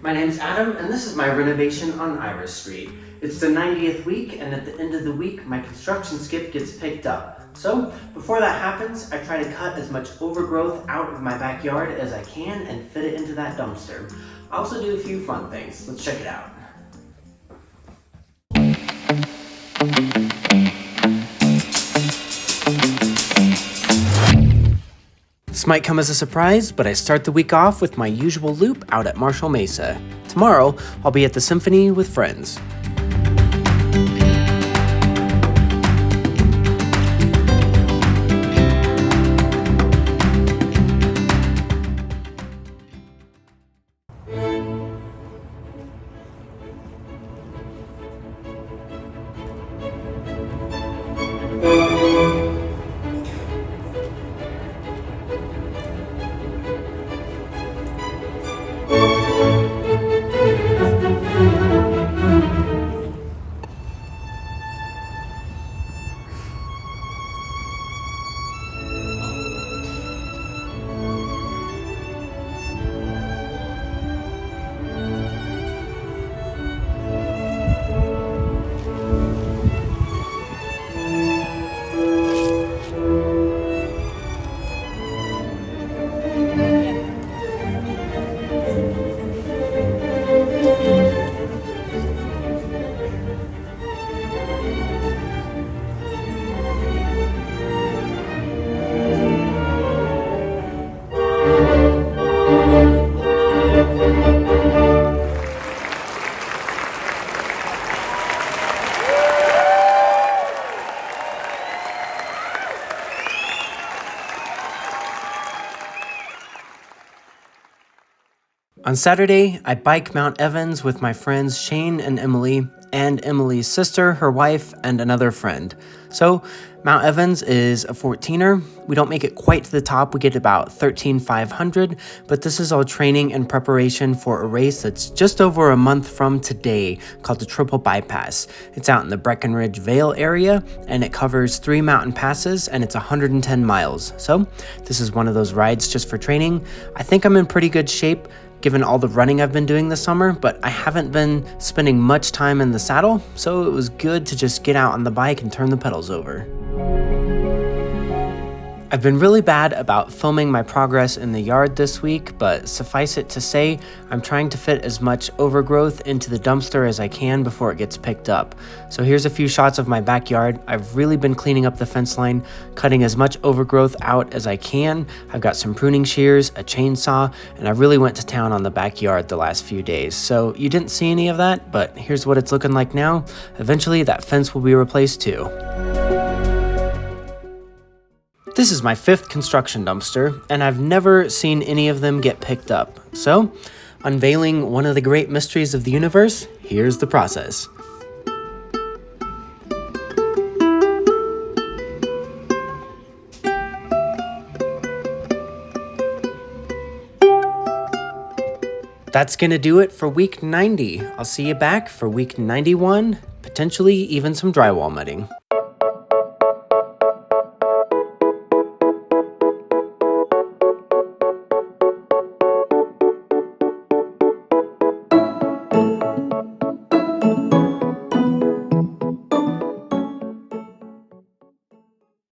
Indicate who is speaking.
Speaker 1: My name's Adam, and this is my renovation on Iris Street. It's the 90th week, and at the end of the week, my construction skip gets picked up. So, before that happens, I try to cut as much overgrowth out of my backyard as I can and fit it into that dumpster. I also do a few fun things. Let's check it out. This might come as a surprise, but I start the week off with my usual loop out at Marshall Mesa. Tomorrow, I'll be at the Symphony with friends. On Saturday, I bike Mount Evans with my friends Shane and Emily's sister, her wife, and another friend. So, Mount Evans is a 14er. We don't make it quite to the top, we get about 13,500, but this is all training and preparation for a race that's just over a month from today called the Triple Bypass. It's out in the Breckenridge Vale area, and it covers 3 mountain passes, and it's 110 miles. So, this is one of those rides just for training. I think I'm in pretty good shape, given all the running I've been doing this summer, but I haven't been spending much time in the saddle, so it was good to just get out on the bike and turn the pedals over. I've been really bad about filming my progress in the yard this week, but suffice it to say, I'm trying to fit as much overgrowth into the dumpster as I can before it gets picked up. So here's a few shots of my backyard. I've really been cleaning up the fence line, cutting as much overgrowth out as I can. I've got some pruning shears, a chainsaw, and I really went to town on the backyard the last few days. So you didn't see any of that, but here's what it's looking like now. Eventually that fence will be replaced too. This is my 5th construction dumpster, and I've never seen any of them get picked up. So, unveiling one of the great mysteries of the universe, here's the process. That's gonna do it for week 90. I'll see you back for week 91, potentially even some drywall mudding.